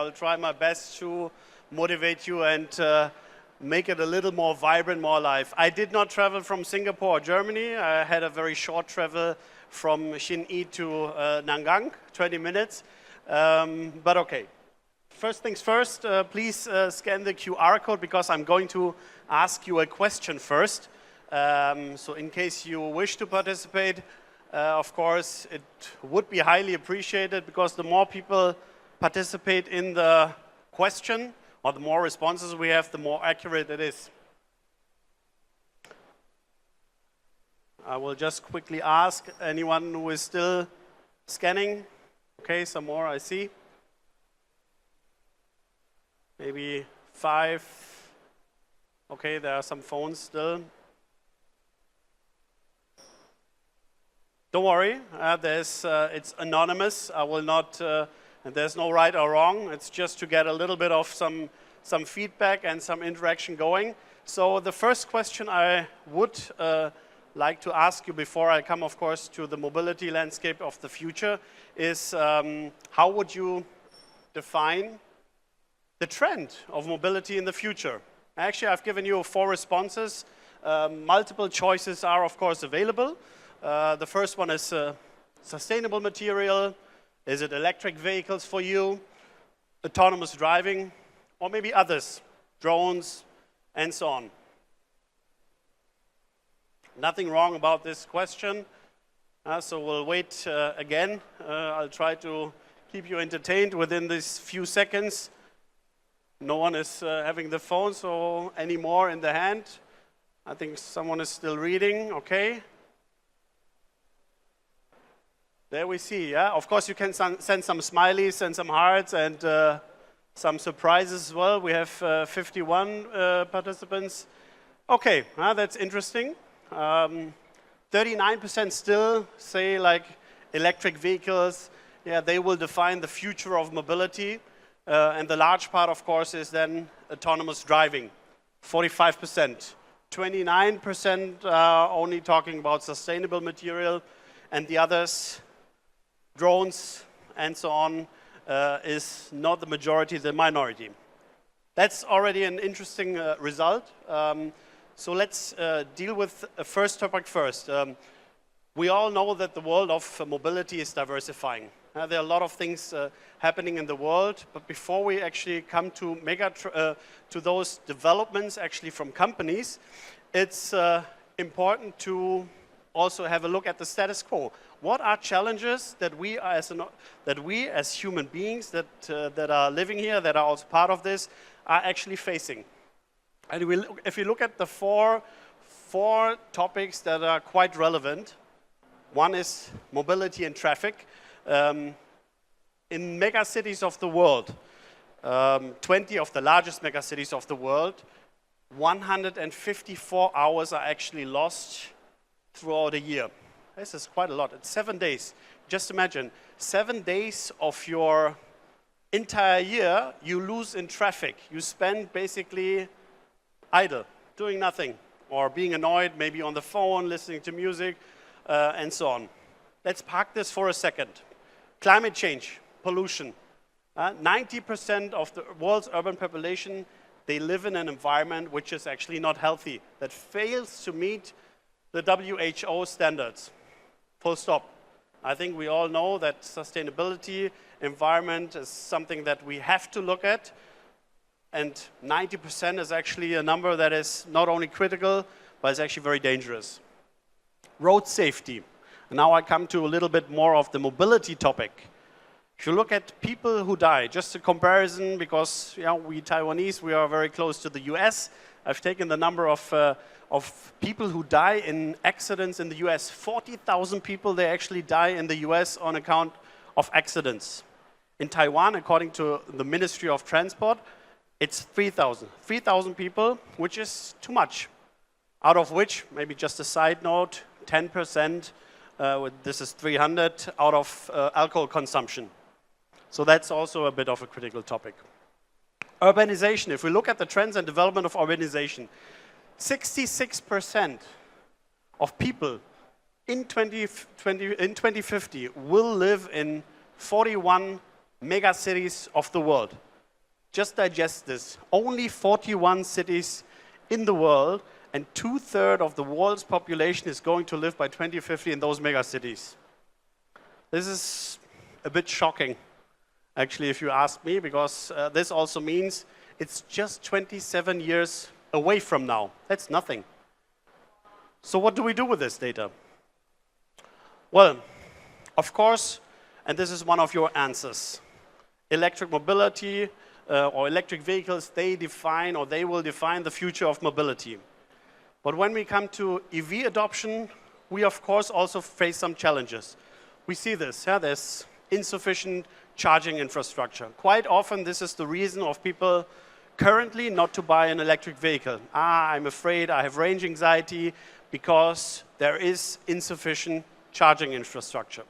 I'll try my best to motivate you and make it a little more vibrant, more alive. I did not travel from Singapore or Germany. I had a very short travel from Xinyi to Nangang, 20 minutes. But okay. First things first, please scan the QR code because I'm going to ask you a question first. So in case you wish to participate, of course, it would be highly appreciated because the more people participate in the question, or the more responses we have, the more accurate it is. I will just quickly ask anyone who is still scanning. Okay, some more I see. Maybe 5. Okay, there are some phones still. Don't worry, it's anonymous. I will not, there's no right or wrong. It's just to get a little bit of some feedback and some interaction going. So the first question I would like to ask you before I come, of course, to the mobility landscape of the future is how would you define the trend of mobility in the future? Actually, I've given you 4 responses. Multiple choices are, of course, available. The first one is sustainable material. Is it electric vehicles for you? Autonomous driving? Or maybe others, drones, and so on. Nothing wrong about this question. So we'll wait again. I'll try to keep you entertained within these few seconds. No one is having the phone, so any more in the hand? I think someone is still reading, okay. There we see, yeah. Of course, you can send some smileys and some hearts and some surprises as well. We have 51 participants. Okay, that's interesting. 39% still say like electric vehicles. Yeah, they will define the future of mobility. And the large part, of course, is then autonomous driving, 45%. 29% are only talking about sustainable material, and the others, drones and so on, is not the majority, the minority. That's already an interesting result. So let's deal with the first topic first. We all know that the world of mobility is diversifying. There are a lot of things happening in the world, but before we actually come to to those developments actually from companies, it's important to also have a look at the status quo. What are challenges that we as human beings that are living here, that are also part of this, are actually facing? And if you look at the four topics that are quite relevant, one is mobility and traffic. In mega cities of the world, 20 of the largest mega cities of the world, 154 hours are actually lost throughout a year. This is quite a lot. It's 7 days. Just imagine, 7 days of your entire year you lose in traffic. You spend basically idle, doing nothing, or being annoyed, maybe on the phone, listening to music, and so on. Let's park this for a second. Climate change, pollution. 90% of the world's urban population, they live in an environment which is actually not healthy, that fails to meet the WHO standards. Full stop. I think we all know that sustainability, environment is something that we have to look at, and 90% is actually a number that is not only critical, but it's actually very dangerous. Road safety. Now I come to a little bit more of the mobility topic. If you look at people who die, just a comparison, because we Taiwanese, we are very close to the US. I've taken the number of people who die in accidents in the US. 40,000 people, they actually die in the US on account of accidents. In Taiwan, according to the Ministry of Transport, it's 3,000. 3,000 people, which is too much. Out of which, maybe just a side note, 10%, this is 300, out of alcohol consumption. So that's also a bit of a critical topic. Urbanization, if we look at the trends and development of urbanization, 66% of people in 2050 will live in 41 mega cities of the world. Just digest this. Only 41 cities in the world, and 2/3 of the world's population is going to live by 2050 in those mega cities. This is a bit shocking, actually, if you ask me, because this also means it's just 27 years away from now. That's nothing. So what do we do with this data? Well, of course, and this is one of your answers, electric mobility or electric vehicles, they define or they will define the future of mobility. But when we come to EV adoption, we of course also face some challenges. We see this, yeah, there's insufficient charging infrastructure. Quite often this is the reason of people currently not to buy an electric vehicle. I'm afraid I have range anxiety because there is insufficient charging infrastructure.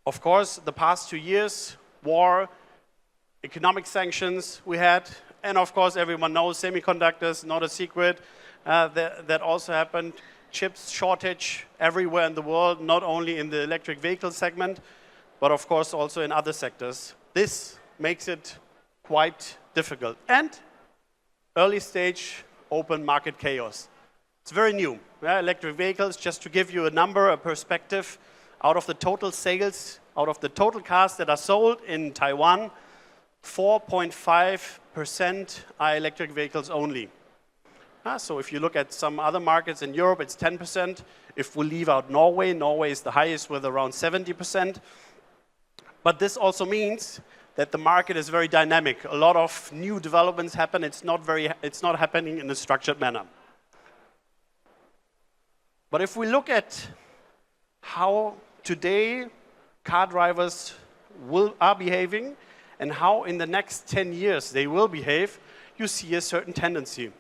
Of course, the past 2 years, war, economic sanctions we had, and of course everyone knows semiconductors, not a secret, that also happened. Chips shortage everywhere in the world, not only in the electric vehicle segment, but of course also in other sectors. This makes it quite difficult. And early stage open market chaos. It's very new. Yeah, electric vehicles, just to give you a number, a perspective, out of the total sales, out of the total cars that are sold in Taiwan, 4.5% are electric vehicles only. So if you look at some other markets in Europe, it's 10%. If we leave out Norway, Norway is the highest with around 70%. But this also means that the market is very dynamic. A lot of new developments happen. It's not happening in a structured manner. But if we look at how today car drivers are behaving and how in the next 10 years they will behave, you see a certain tendency.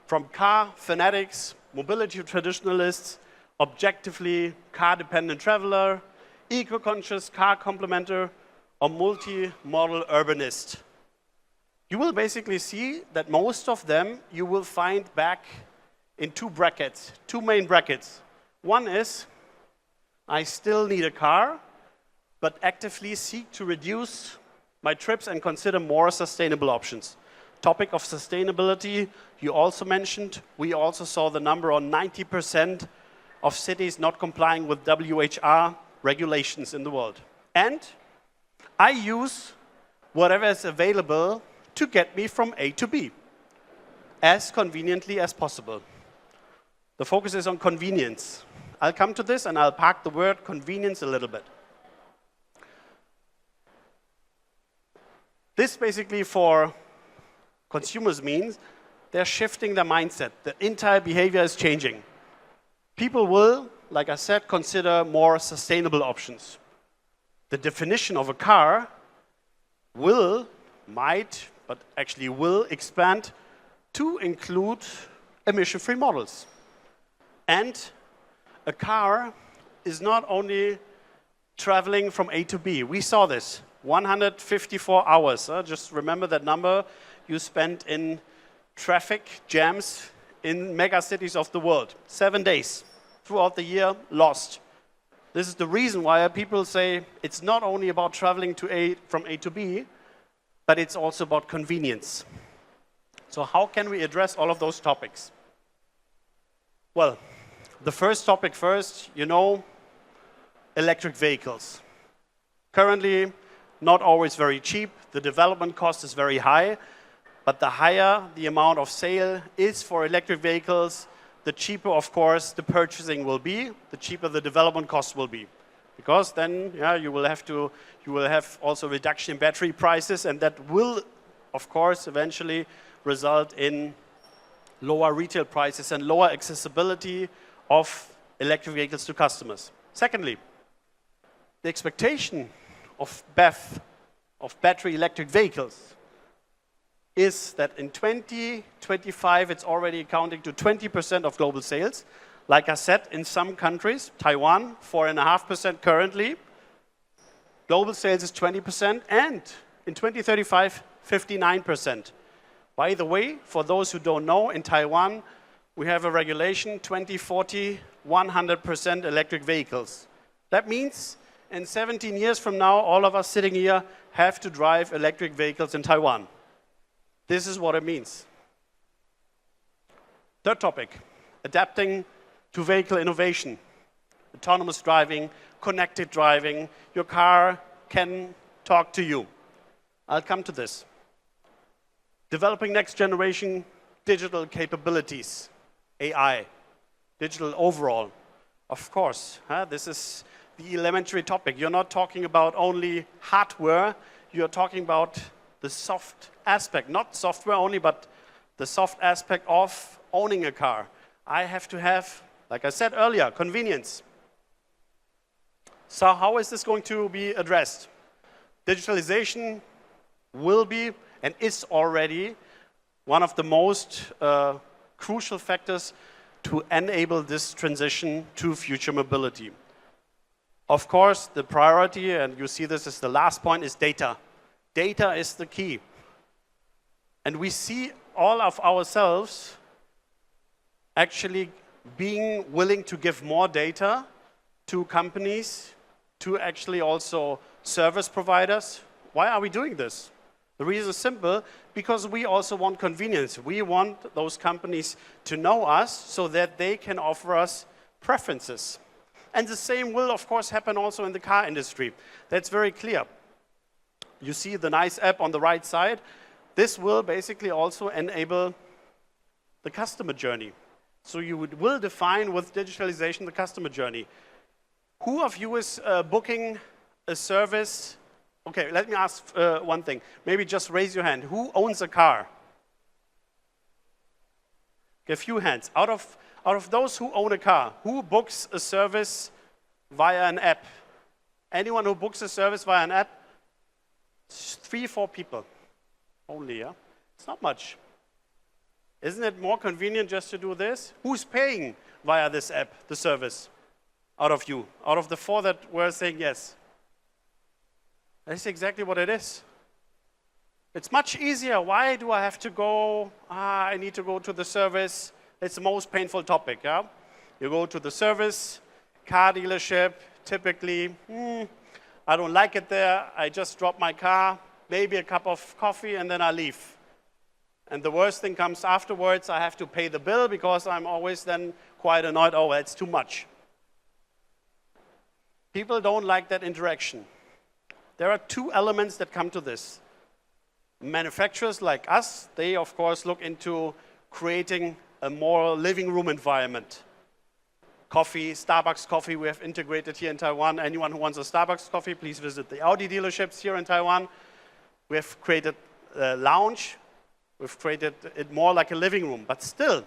From car fanatics, mobility traditionalists, objectively car-dependent traveler, eco-conscious car complementer, or multi-modal urbanist. You will basically see that most of them you will find back in two brackets, two main brackets. One is, I still need a car, but actively seek to reduce my trips and consider more sustainable options. Topic of sustainability, you also mentioned. We also saw the number on 90% of cities not complying with WHR regulations in the world. And I use whatever is available to get me from A to B as conveniently as possible. The focus is on convenience. I'll come to this and I'll park the word convenience a little bit. This basically for consumers means they're shifting their mindset. The entire behavior is changing. People will, like I said, consider more sustainable options. The definition of a car might, but actually will expand to include emission-free models. And a car is not only traveling from A to B. We saw this, 154 hours. Just remember that number you spent in traffic jams in mega cities of the world. 7 days throughout the year lost. This is the reason why people say it's not only about traveling from A to B, but it's also about convenience. So how can we address all of those topics? Well, the first topic first, you know, electric vehicles. Currently, not always very cheap. The development cost is very high. But the higher the amount of sale is for electric vehicles, the cheaper, of course, the purchasing will be, the cheaper the development cost will be. Because then, yeah, you will have also reduction in battery prices, and that will, of course, eventually result in lower retail prices and lower accessibility of electric vehicles to customers. Secondly, the expectation of BEV, of battery electric vehicles, is that in 2025 it's already accounting to 20% of global sales. Like I said, in some countries, Taiwan, 4.5% currently. Global sales is 20%, and in 2035, 59%. By the way, for those who don't know, in Taiwan, we have a regulation, 2040, 100% electric vehicles. That means and 17 years from now, all of us sitting here have to drive electric vehicles in Taiwan. This is what it means. Third topic, adapting to vehicle innovation. Autonomous driving, connected driving, your car can talk to you. I'll come to this. Developing next generation digital capabilities, AI, digital overall. Of course, this is the elementary topic. You're not talking about only hardware, you're talking about the soft aspect, not software only, but the soft aspect of owning a car. I have to have, like I said earlier, convenience. So how is this going to be addressed? Digitalization will be and is already one of the most crucial factors to enable this transition to future mobility. Of course, the priority, and you see this as the last point, is data. Data is the key. And we see all of ourselves actually being willing to give more data to companies, to actually also service providers. Why are we doing this? The reason is simple, because we also want convenience. We want those companies to know us so that they can offer us preferences. And the same will, of course, happen also in the car industry. That's very clear. You see the nice app on the right side. This will basically also enable the customer journey. So you will define with digitalization the customer journey. Who of you is booking a service? Okay, let me ask one thing. Maybe just raise your hand. Who owns a car? Okay, a few hands. Out of those who own a car, who books a service via an app? Anyone who books a service via an app? 3, 4 people only, yeah? It's not much. Isn't it more convenient just to do this? Who's paying via this app, the service? Out of you, out of the 4 that were saying yes. That's exactly what it is. It's much easier. Why do I have to go? I need to go to the service. It's the most painful topic, yeah? You go to the service, car dealership, typically, I don't like it there. I just drop my car, maybe a cup of coffee, and then I leave. And the worst thing comes afterwards. I have to pay the bill because I'm always then quite annoyed. Oh, that's too much. People don't like that interaction. There are 2 elements that come to this. Manufacturers like us, they of course look into creating a more living room environment. Coffee, Starbucks coffee, we have integrated here in Taiwan. Anyone who wants a Starbucks coffee, please visit the Audi dealerships here in Taiwan. We have created a lounge. We've created it more like a living room. But still,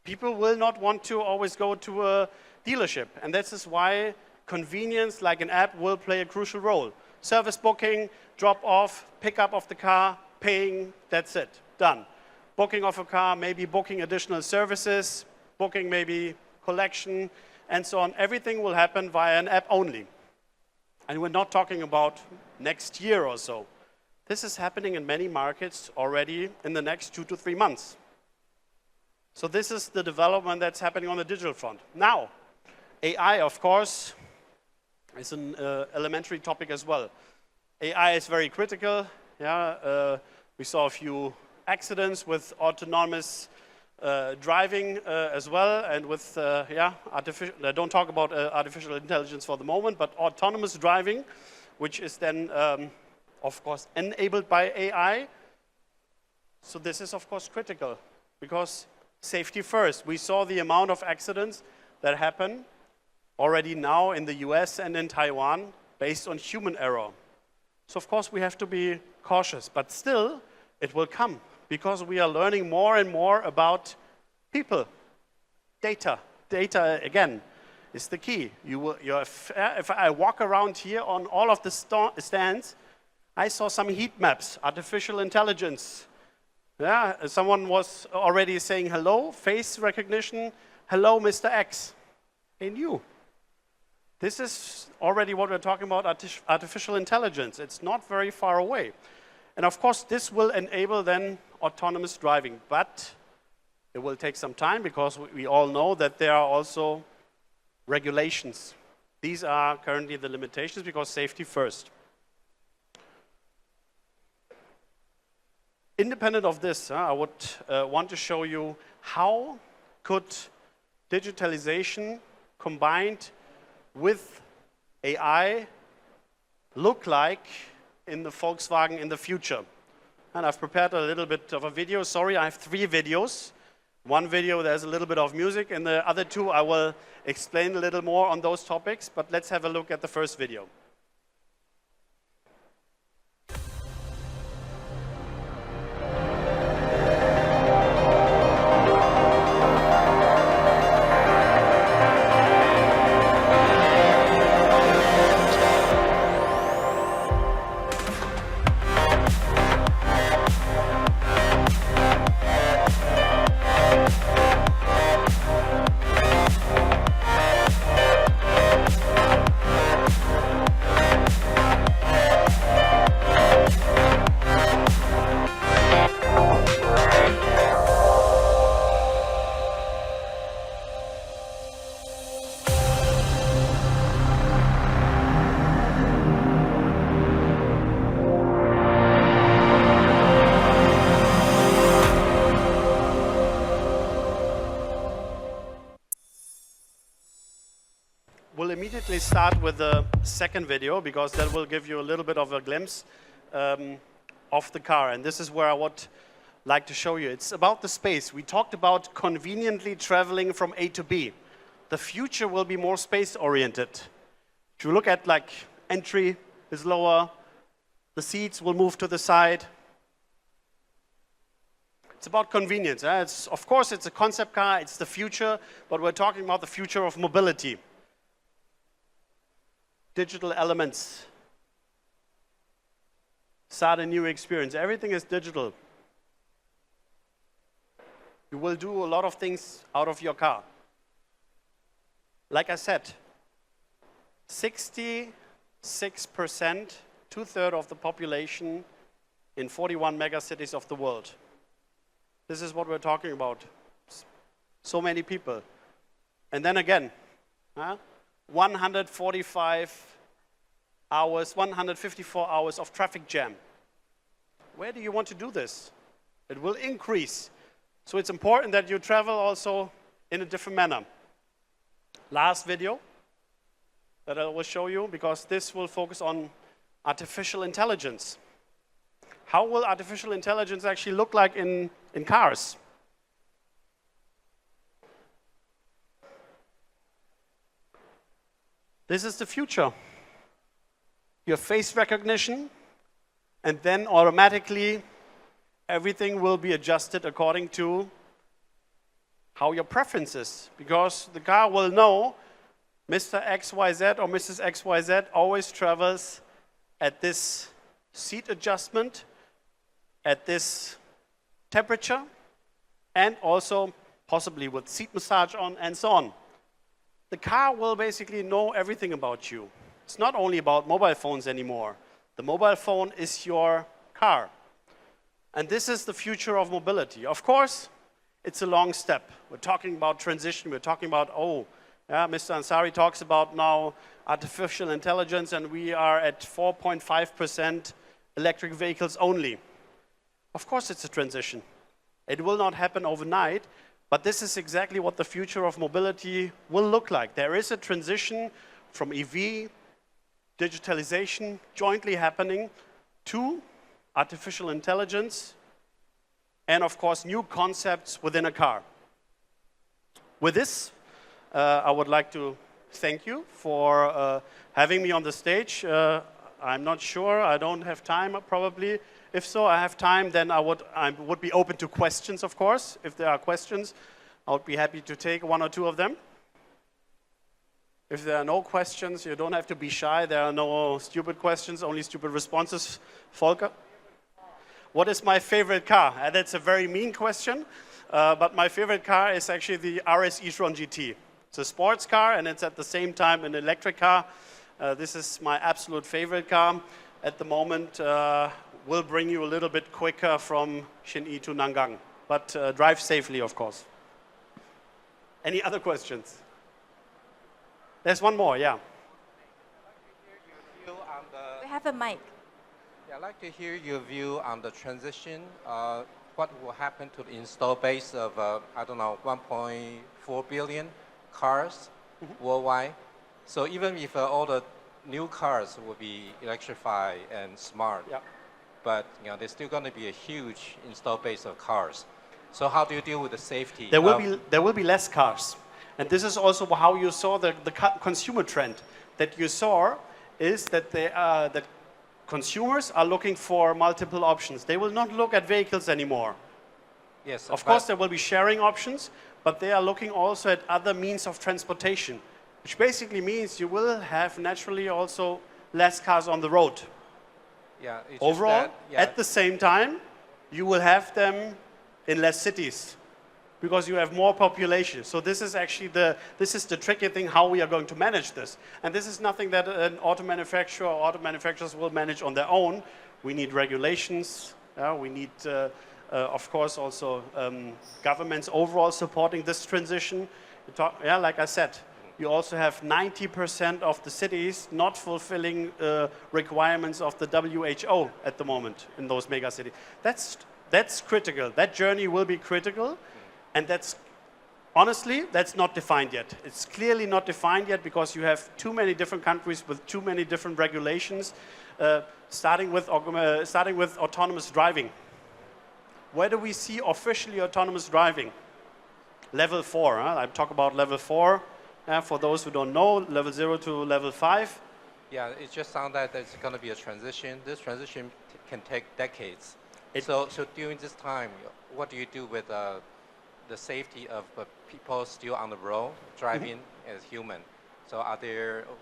people will not want to always go to a dealership. And this is why convenience, like an app, will play a crucial role. Service booking, drop off, pick up of the car, paying, that's it, done. Booking of a car, maybe booking additional services, booking maybe collection, and so on. Everything will happen via an app only. And we're not talking about next year or so. This is happening in many markets already in the next 2 to 3 months. So this is the development that's happening on the digital front. Now, AI, of course, is an elementary topic as well. AI is very critical. Yeah, we saw a few accidents with autonomous driving as well, and with don't talk about artificial intelligence for the moment, but autonomous driving, which is then of course enabled by AI. So this is of course critical because safety first. We saw the amount of accidents that happen already now in the US and in Taiwan based on human error. So of course we have to be cautious, but still it will come because we are learning more and more about people. Data. Data, again, is the key. If I walk around here on all of the stands, I saw some heat maps, artificial intelligence. Yeah, someone was already saying hello, face recognition, hello, Mr. X. They knew. This is already what we're talking about, artificial intelligence. It's not very far away. And of course, this will enable then autonomous driving, but it will take some time because we all know that there are also regulations. These are currently the limitations because safety first. Independent of this, I would want to show you how could digitalization combined with AI look like in the Volkswagen in the future. And I've prepared a little bit of a video. Sorry, I have 3 videos. One video, there's a little bit of music, and the other 2, I will explain a little more on those topics, but let's have a look at the first video. We'll immediately start with the second video because that will give you a little bit of a glimpse of the car. And this is where I would like to show you. It's about the space. We talked about conveniently traveling from A to B. The future will be more space-oriented. If you look at like entry is lower, the seats will move to the side. It's about convenience. Of course, it's a concept car, it's the future, but we're talking about the future of mobility. Digital elements. Start a new experience. Everything is digital. You will do a lot of things out of your car. Like I said, 66%, 2/3 of the population in 41 megacities of the world. This is what we're talking about. So many people. And then again, 145 hours, 154 hours of traffic jam. Where do you want to do this? It will increase. So it's important that you travel also in a different manner. Last video that I will show you, because this will focus on artificial intelligence. How will artificial intelligence actually look like in cars? This is the future. You have face recognition, and then automatically everything will be adjusted according to how your preference is. Because the car will know Mr. XYZ or Mrs. XYZ always travels at this seat adjustment, at this temperature, and also possibly with seat massage on and so on. The car will basically know everything about you. It's not only about mobile phones anymore. The mobile phone is your car. And this is the future of mobility. Of course, it's a long step. We're talking about transition. We're talking about, Mr. Ansari talks about now artificial intelligence, and we are at 4.5% electric vehicles only. Of course, it's a transition. It will not happen overnight. But this is exactly what the future of mobility will look like. There is a transition from EV, digitalization, jointly happening, to artificial intelligence, and of course, new concepts within a car. With this, I would like to thank you for having me on the stage. I'm not sure, I don't have time probably. If so, I have time, then I would be open to questions, of course. If there are questions, I would be happy to take 1 or 2 of them. If there are no questions, you don't have to be shy. There are no stupid questions, only stupid responses. Volker? What is my favorite car? That's a very mean question, but my favorite car is actually the RS e-tron GT. It's a sports car, and it's at the same time an electric car. This is my absolute favorite car at the moment. Will bring you a little bit quicker from Xinyi to Nangang, but drive safely, of course. Any other questions? There's one more, yeah. have a mic. Yeah, I'd like to hear your view on the transition. What will happen to the install base of, I don't know, 1.4 billion cars worldwide? So even if all the new cars will be electrified and smart, but there's still going to be a huge install base of cars. So how do you deal with the safety? There will be less cars. And this is also how you saw the consumer trend. That you saw is that that consumers are looking for multiple options. They will not look at vehicles anymore. Yes. Of course, there will be sharing options, but they are looking also at other means of transportation, which basically means you will have naturally also less cars on the road. Yeah. Overall, at the same time, you will have them in less cities because you have more population. So this is actually the tricky thing, how we are going to manage this. And this is nothing that an auto manufacturer or auto manufacturers will manage on their own. We need regulations. We need, of course, also governments overall supporting this transition. Like I said, you also have 90% of the cities not fulfilling requirements of the WHO at the moment in those mega cities. That's critical. That journey will be critical. And honestly, that's not defined yet. It's clearly not defined yet because you have too many different countries with too many different regulations, starting with autonomous driving. Where do we see officially autonomous driving? Level 4. I talk about level 4. For those who don't know, level 0 to level 5. Yeah, it just sounds that there's going to be a transition. This transition can take decades. So during this time, what do you do with the safety of people still on the road driving as human? So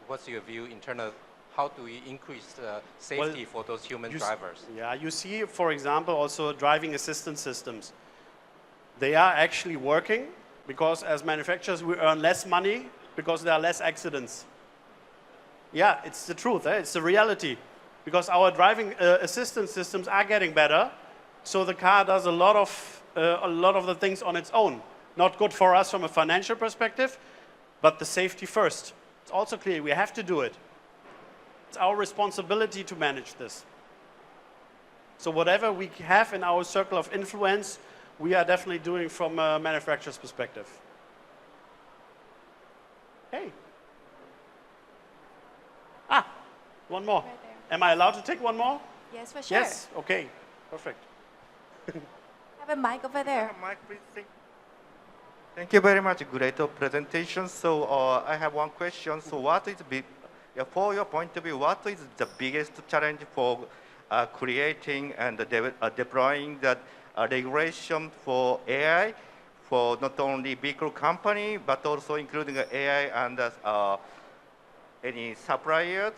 what's your view in terms of how do we increase safety for those human drivers? Yeah, you see, for example, also driving assistance systems. They are actually working because as manufacturers we earn less money because there are less accidents. Yeah, it's the truth. It's the reality. Because our driving assistance systems are getting better, so the car does a lot of the things on its own. Not good for us from a financial perspective, but the safety first. It's also clear we have to do it. It's our responsibility to manage this. So whatever we have in our circle of influence, we are definitely doing from a manufacturer's perspective. Hey. One more. Right there. Am I allowed to take one more? Yes, for sure. Yes, okay, perfect. Have a mic over there. Mic, please. Thank you very much. Great presentation. So I have one question. So for your point of view, what is the biggest challenge for creating and deploying that regulation for AI for not only vehicle company, but also including AI and any suppliers?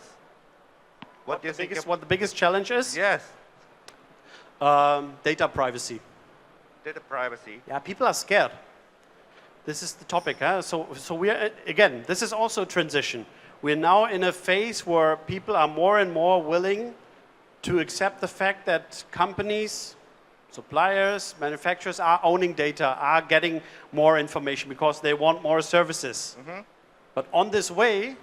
What do you think? What the biggest challenge is? Yes. Data privacy. Data privacy. Yeah, people are scared. This is the topic. So we are, again, this is also a transition. We're now in a phase where people are more and more willing to accept the fact that companies, suppliers, manufacturers are owning data, are getting more information because they want more services. But on this way,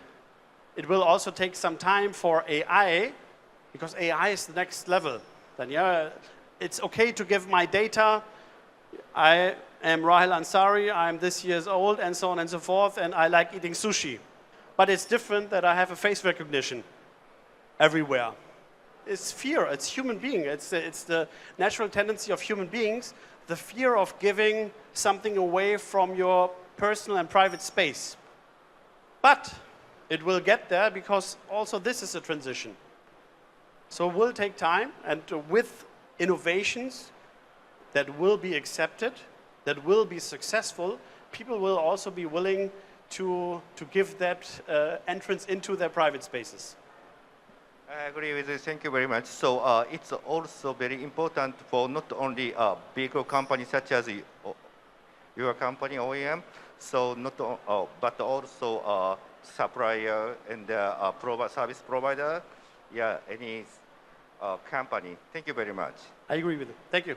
it will also take some time for AI, because AI is the next level. Then it's okay to give my data. I am Rahil Ansari, I'm this years old, and so on and so forth, and I like eating sushi. But it's different that I have a face recognition everywhere. It's fear, it's human being. It's the natural tendency of human beings, the fear of giving something away from your personal and private space. But it will get there because also this is a transition. So it will take time, and with innovations that will be accepted, that will be successful, people will also be willing to give that entrance into their private spaces. I agree with you. Thank you very much. So it's also very important for not only vehicle companies such as your company, OEM, so but also supplier and service provider, any company. Thank you very much. I agree with you. Thank you.